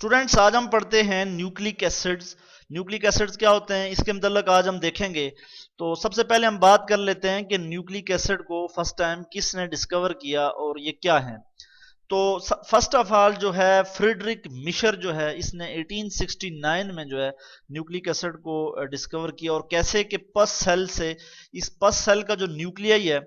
Students, आज हम पढ़ते हैं न्यूक्लिक एसिड्स। न्यूक्लिक एसिड्स क्या होते हैं इसके मतलब आज हम देखेंगे। तो सबसे पहले हम बात कर लेते हैं कि न्यूक्लिक एसिड को फर्स्ट टाइम किसने डिस्कवर किया और ये क्या है। तो फर्स्ट ऑफ ऑल जो है फ्रीडरिक मिशर जो है इसने 1869 में जो है न्यूक्लिक एसिड को डिस्कवर किया। और कैसे कि पस सेल से, इस पस सेल का जो न्यूक्लियाई है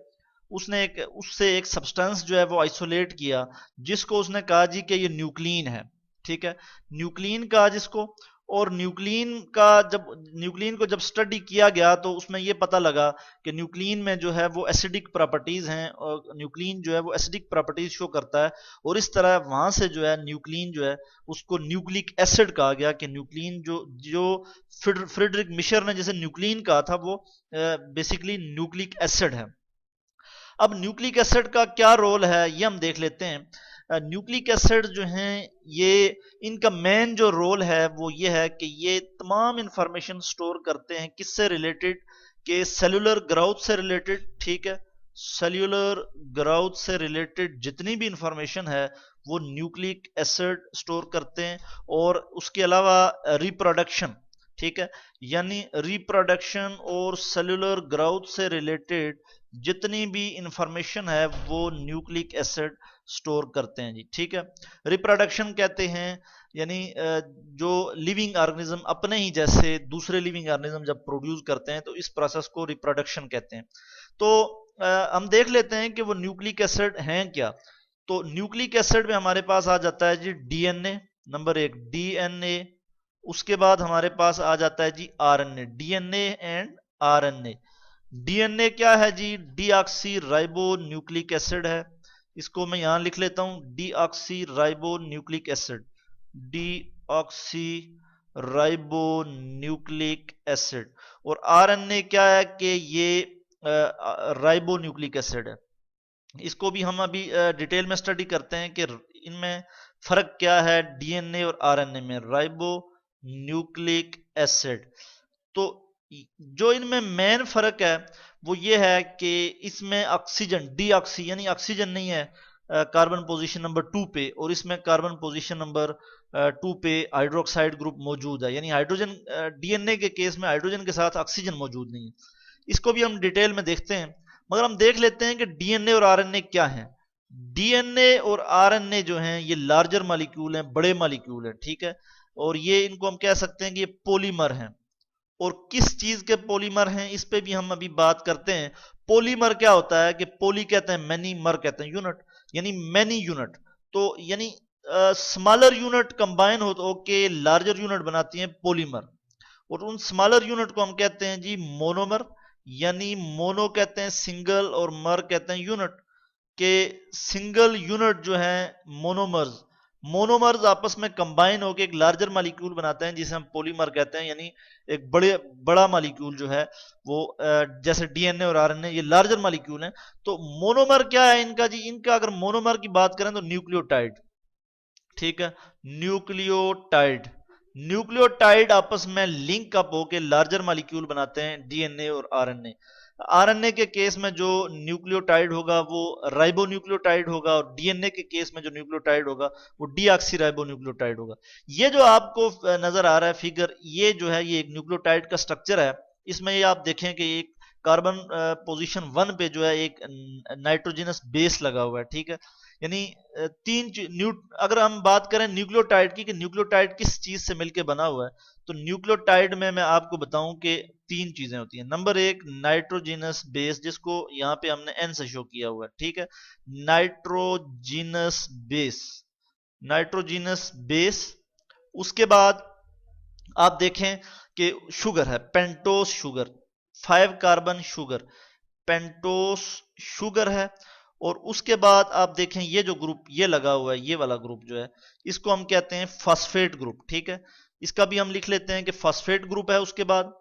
उससे एक सब्सटेंस जो है वो आइसोलेट किया, जिसको उसने कहा जी कि ये न्यूक्लिन है। ठीक है, न्यूक्लिन कहा जिसको। और न्यूक्लिन को जब स्टडी किया गया तो उसमें यह पता लगा कि न्यूक्लिन में जो है वो एसिडिक प्रॉपर्टीज हैं और न्यूक्लिन जो है वो एसिडिक प्रॉपर्टीज शो करता है। और इस तरह वहां से जो है न्यूक्लिन जो है उसको न्यूक्लिक एसिड कहा गया कि न्यूक्लिन जो जो फ्रीडरिक मिशर ने जैसे न्यूक्लिन कहा था वो बेसिकली न्यूक्लिक एसिड है। अब न्यूक्लिक एसिड का क्या रोल है ये हम देख लेते हैं। न्यूक्लिक एसिड जो हैं ये, इनका मेन जो रोल है वो ये है कि ये तमाम इंफॉर्मेशन स्टोर करते हैं किससे रिलेटेड, के सेलुलर ग्रोथ से रिलेटेड। ठीक है, सेल्यूलर ग्रोथ से रिलेटेड जितनी भी इंफॉर्मेशन है वो न्यूक्लिक एसिड स्टोर करते हैं। और उसके अलावा रिप्रोडक्शन, ठीक है, यानी रिप्रोडक्शन और सेलुलर ग्रोथ से रिलेटेड जितनी भी इंफॉर्मेशन है वो न्यूक्लिक एसिड स्टोर करते हैं जी। ठीक है, रिप्रोडक्शन कहते हैं यानी जो लिविंग ऑर्गेनिज्म अपने ही जैसे दूसरे लिविंग ऑर्गेनिज्म जब प्रोड्यूस करते हैं तो इस प्रोसेस को रिप्रोडक्शन कहते हैं। तो हम देख लेते हैं कि वो न्यूक्लिक एसिड हैं क्या। तो न्यूक्लिक एसिड में हमारे पास आ जाता है जी डीएनए, नंबर एक डीएनए। उसके बाद हमारे पास आ जाता है जी RNA, DNA and RNA. DNA क्या है जी, डीऑक्सी राइबो न्यूक्लिक एसिड है। इसको मैं यहां लिख लेता हूं, deoxyribonucleic acid, deoxyribonucleic acid. और आरएनए क्या है कि ये राइबो न्यूक्लिक एसिड है। इसको भी हम अभी डिटेल में स्टडी करते हैं कि इनमें फर्क क्या है डीएनए और आरएनए में, राइबो न्यूक्लिक एसिड। तो जो इनमें मेन फर्क है वो ये है कि इसमें ऑक्सीजन, डीऑक्सी यानी ऑक्सीजन नहीं है कार्बन पोजीशन नंबर 2 पे, और इसमें कार्बन पोजीशन नंबर 2 पे हाइड्रोक्साइड ग्रुप मौजूद है। यानी हाइड्रोजन, डीएनए के केस में हाइड्रोजन के साथ ऑक्सीजन मौजूद नहीं है। इसको भी हम डिटेल में देखते हैं, मगर हम देख लेते हैं कि डीएनए और आरएनए क्या है। डीएनए और आरएनए जो हैं ये लार्जर मॉलिक्यूल हैं, बड़े मॉलिक्यूल हैं। ठीक है, और ये इनको हम कह सकते हैं कि ये पॉलीमर हैं। और किस चीज के पॉलीमर हैं इस पे भी हम अभी बात करते हैं। पॉलीमर क्या होता है कि पॉली कहते हैं मैनी, मर कहते हैं यूनिट, यानी मैनी यूनिट। तो यानी स्मॉलर यूनिट कंबाइन हो के लार्जर यूनिट बनाती हैं पॉलीमर। और उन स्मॉलर यूनिट को हम कहते हैं जी मोनोमर, यानी मोनो कहते हैं सिंगल और मर कहते हैं यूनिट। के सिंगल यूनिट जो है मोनोमर्स, मोनोमर्स आपस में कंबाइन होकर एक लार्जर मॉलिक्यूल बनाते हैं जिसे हम पॉलीमर कहते हैं। यानी एक बड़ा मॉलिक्यूल जो है वो जैसे डीएनए और आरएनए ये लार्जर मॉलिक्यूल हैं। तो मोनोमर क्या है इनका जी, इनका अगर मोनोमर की बात करें तो न्यूक्लियोटाइड। ठीक है, न्यूक्लियोटाइड, न्यूक्लियोटाइड आपस में लिंक अप होकर लार्जर मॉलिक्यूल बनाते हैं डीएनए और आरएनए। आरएनए के केस में जो न्यूक्लियोटाइड होगा वो राइबो न्यूक्लियोटाइड होगा, और डीएनए के केस में जो न्यूक्लियोटाइड होगा वो डीऑक्सी राइबो न्यूक्लियोटाइड होगा। ये जो आपको नजर आ रहा है फिगर, ये जो है ये एक न्यूक्लियोटाइड का स्ट्रक्चर है। इसमें ये आप देखें कि एक कार्बन पोजीशन 1 पे जो है एक नाइट्रोजनस बेस लगा हुआ है। ठीक है, यानी अगर हम बात करें न्यूक्लियोटाइड की कि न्यूक्लियोटाइड किस चीज से मिलकर बना हुआ है, तो न्यूक्लियोटाइड में मैं आपको बताऊं कि 3 चीजें होती हैं। नंबर एक नाइट्रोजिनस बेस, जिसको यहां पे हमने एन से शो किया हुआ है। ठीक है, नाइट्रोजिनस बेस, नाइट्रोजिनस बेस। उसके बाद आप देखें कि शुगर है, pentose sugar, 5 carbon sugar, pentose sugar है। और उसके बाद आप देखें ये जो ग्रुप ये लगा हुआ है, ये वाला ग्रुप जो है इसको हम कहते हैं फॉस्फेट ग्रुप। ठीक है, इसका भी हम लिख लेते हैं कि फॉस्फेट ग्रुप है उसके बाद।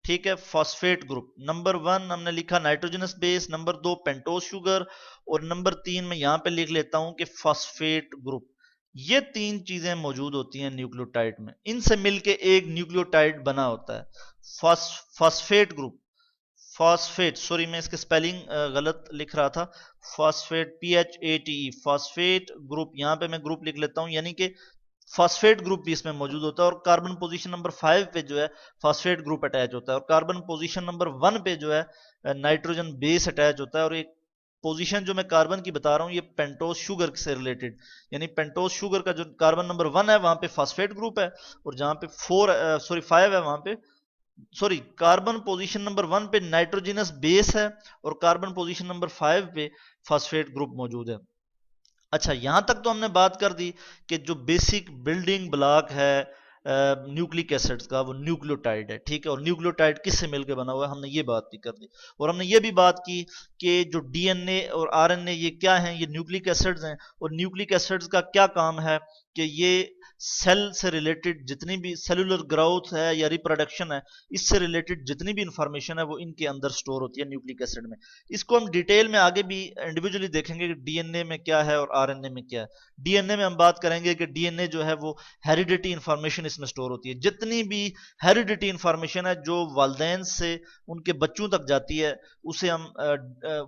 ठीक है, फॉस्फेट ग्रुप नंबर 1 हमने लिखा nitrogenous base, number 2 pentose sugar, और नंबर 3 मैं यहां पे लिख लेता हूं कि फॉस्फेट ग्रुप। ये 3 चीजें मौजूद होती हैं न्यूक्लियोटाइड में, इनसे मिलके एक न्यूक्लियोटाइड बना होता है फॉस्फेट ग्रुप। फॉस्फेट, सॉरी मैं इसके स्पेलिंग गलत लिख रहा था, फॉस्फेट PHATE, फॉस्फेट ग्रुप। यहां पे मैं ग्रुप लिख लेता हूं, यानी कि फॉस्फेट ग्रुप भी इसमें मौजूद होता है, और कार्बन पोजीशन नंबर 5 पे जो है फॉस्फेट ग्रुप अटैच होता है, और कार्बन पोजीशन नंबर 1 पे जो है नाइट्रोजन बेस अटैच होता है। और एक पोजीशन जो मैं कार्बन की बता रहा हूँ ये पेंटोज शुगर से रिलेटेड, यानी पेंटोज शुगर का जो कार्बन नंबर 1 है वहां पे फॉस्फेट ग्रुप है, और जहां पे 5 है वहां पे, सॉरी, कार्बन पोजीशन नंबर 1 पे नाइट्रोजिनस बेस है, और कार्बन पोजीशन नंबर 5 पे फॉस्फेट ग्रुप मौजूद है। अच्छा, यहां तक तो हमने बात कर दी कि जो बेसिक बिल्डिंग ब्लॉक है न्यूक्लिक एसिड्स का वो न्यूक्लियोटाइड है, ठीक है, और न्यूक्लियोटाइड किससे मिलकर बना हुआ है हमने ये बात भी कर दी। और हमने ये भी बात की कि जो डीएनए और आरएनए ये क्या हैं, ये न्यूक्लिक एसिड्स हैं, और न्यूक्लिक एसिड्स का क्या काम है कि ये सेल से रिलेटेड जितनी भी सेलुलर ग्रोथ है या रिप्रोडक्शन है, इससे रिलेटेड जितनी भी इंफॉर्मेशन है वो इनके अंदर स्टोर होती है न्यूक्लिक एसिड में। इसको हम डिटेल में आगे भी इंडिविजुअली देखेंगे कि डीएनए में क्या है और आरएनए में क्या है। डीएनए में हम बात करेंगे कि डीएनए जो है वो हेरिडिटी इंफॉर्मेशन इसमें स्टोर होती है, जितनी भी हेरिडिटी इंफॉर्मेशन है जो वालदैन से उनके बच्चों तक जाती है उसे हम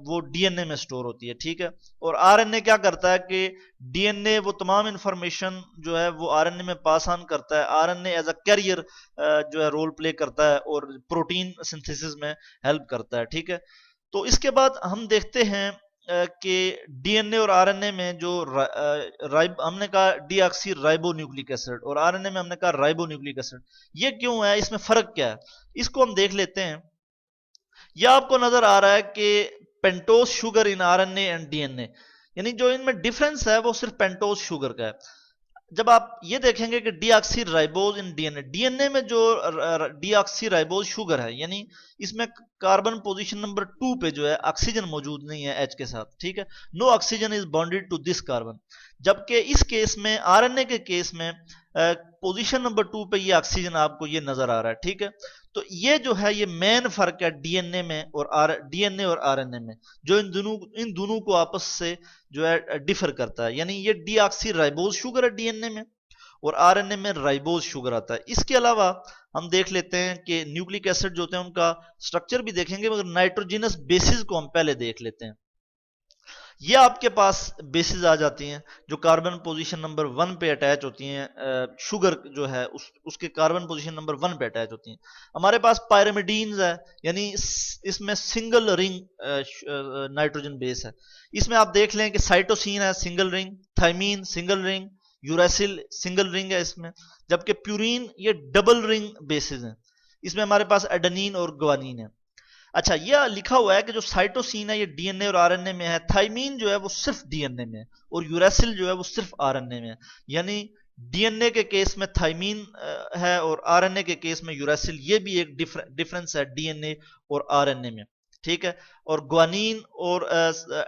वो डीएनए में स्टोर होती है, ठीक है। और आरएनए क्या करता है कि डीएनए वो तमाम इंफॉर्मेशन जो है वो आरएनए में पास ऑन करता है, आरएनए एज अ कैरियर जो है रोल प्ले करता है और प्रोटीन सिंथेसिस में हेल्प करता है, ठीक है। तो इसके बाद हम देखते हैं कि डीएनए और आरएनए में जो हमने कहा डीऑक्सी राइबो न्यूक्लिक एसिड, और आरएनए में हमने कहा राइबो न्यूक्लिक एसिड, ये क्यों है, इसमें फर्क क्या है, इसको हम देख लेते हैं। यह आपको नजर आ रहा है कि pentose sugar in RNA and DNA, यानी जो इनमें डिफरेंस है वो सिर्फ पेंटोज शुगर का है। जब आप ये देखेंगे कि deoxy ribose in DNA, DNA में जो डीऑक्सी राइबोज शुगर है, यानी इसमें कार्बन पोजीशन नंबर 2 पे जो है ऑक्सीजन मौजूद नहीं है एच के साथ, ठीक है, no oxygen is bonded to this carbon. जबकि इस केस में आरएनए के केस में पोजीशन नंबर 2 पे ये ऑक्सीजन आपको ये नजर आ रहा है, ठीक है। तो ये जो है ये मेन फर्क है डीएनए में और डीएनए और आरएनए में, जो इन दोनों को आपस से जो है डिफर करता है। यानी ये डीऑक्सी राइबोज शुगर है डीएनए में, और आरएनए में राइबोज शुगर आता है। इसके अलावा हम देख लेते हैं कि न्यूक्लिक एसिड जो होते हैं उनका स्ट्रक्चर भी देखेंगे, मगर नाइट्रोजिनस बेसिस को हम पहले देख लेते हैं। ये आपके पास बेसिस आ जाती हैं जो कार्बन पोजीशन नंबर 1 पे अटैच होती हैं, शुगर जो है उसके कार्बन पोजीशन नंबर 1 पे अटैच होती हैं। हमारे पास पायरामिडीन्स है, यानी इसमें सिंगल रिंग नाइट्रोजन बेस है। इसमें आप देख लें कि साइटोसिन है single ring, thymine single ring, uracil single ring है इसमें, जबकि प्यूरिन ये डबल रिंग बेसिस हैं। इसमें हमारे पास एडेनिन और ग्वानिन है। अच्छा, यह लिखा हुआ है कि जो साइटोसिन है ये डीएनए और आरएनए में है, थाइमीन जो है वो सिर्फ डीएनए में है, और यूरेसिल जो है वो सिर्फ आरएनए में है। यानी डीएनए के केस में थाइमीन है और आरएनए के केस में यूरेसिल, ये भी एक डिफरेंस है डीएनए और आरएनए में, ठीक है। और ग्वानिन और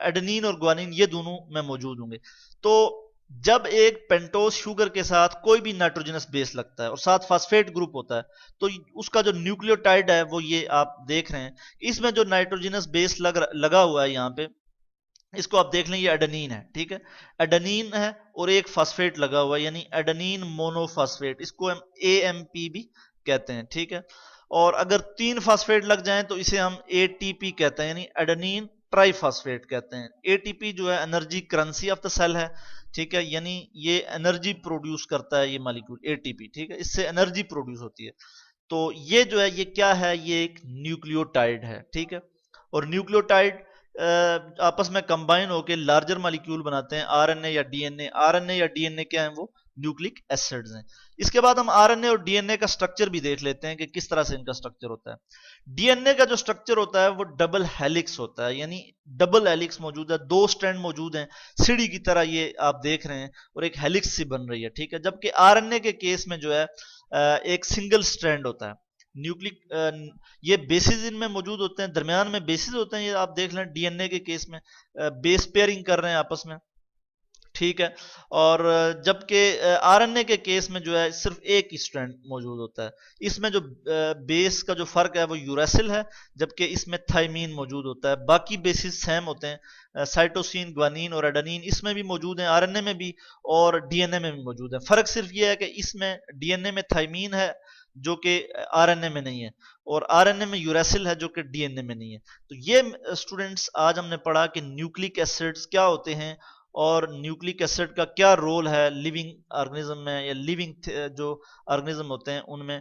एडेनिन और ग्वानिन ये दोनों में मौजूद होंगे। तो जब एक पेंटोज शुगर के साथ कोई भी नाइट्रोजनस बेस लगता है और साथ फास्फेट ग्रुप होता है, तो उसका जो न्यूक्लियोटाइड है वो ये आप देख रहे हैं। इसमें जो नाइट्रोजनस बेस लगा हुआ है यहाँ पे, इसको आप देख लें, ये एडेनिन है, ठीक है, एडेनिन है, और एक फास्फेट लगा हुआ है यानी एडेनिन मोनोफास्फेट, इसको हम एएमपी भी कहते हैं, ठीक है। और अगर 3 फास्फेट लग जाएं तो इसे हम एटीपी कहते हैं, यानी एडेनिन ट्राइफास्फेट कहते हैं। एटीपी जो है energy currency of the cell है, ठीक है, यानी ये एनर्जी प्रोड्यूस करता है ये मॉलिक्यूल एटीपी, ठीक है, इससे एनर्जी प्रोड्यूस होती है। तो ये जो है ये क्या है, ये एक न्यूक्लियोटाइड है, ठीक है। और न्यूक्लियोटाइड आपस में कंबाइन होकर लार्जर मॉलिक्यूल बनाते हैं, आरएनए या डीएनए। आरएनए या डीएनए क्या है, वो न्यूक्लिक एसिड्स हैं। इसके बाद हम आरएनए और डीएनए का स्ट्रक्चर भी देख लेते हैं कि किस तरह से इनका स्ट्रक्चर होता है। डीएनए का जो स्ट्रक्चर होता है वो डबल हेलिक्स होता है, यानी डबल हेलिक्स मौजूद है, 2 स्ट्रैंड मौजूद हैं, सीढ़ी की तरह ये आप देख रहे हैं, और एक हेलिक्स सी बन रही है, ठीक है। जबकि आरएनए के केस में जो है एक सिंगल स्ट्रैंड होता है। न्यूक्लिक ये बेसिस इनमें मौजूद होते हैं, दरमियान में बेसिस होते हैं, ये आप देख लें डीएनए के केस में बेस पेयरिंग कर रहे हैं आपस में, ठीक है। और जबकि आरएनए के केस में जो है सिर्फ एक ही स्ट्रैंड मौजूद होता है। इसमें जो बेस का जो फर्क है वो यूरेसिल है, जबकि इसमें थाइमीन मौजूद होता है। बाकी बेसिस सेम होते हैं, साइटोसिन, ग्वानिन और एडेनिन इसमें भी मौजूद हैं, आरएनए में भी और डीएनए में भी मौजूद है। फर्क सिर्फ ये है कि इसमें डीएनए में थाइमीन है जो कि आरएनए में नहीं है, और आरएनए में यूरेसिल है जो कि डीएनए में नहीं है। तो ये स्टूडेंट्स आज हमने पढ़ा कि न्यूक्लिक एसिड्स क्या होते हैं और न्यूक्लिक एसिड का क्या रोल है लिविंग ऑर्गेनिज्म में या लिविंग जो ऑर्गेनिज्म होते हैं उनमें,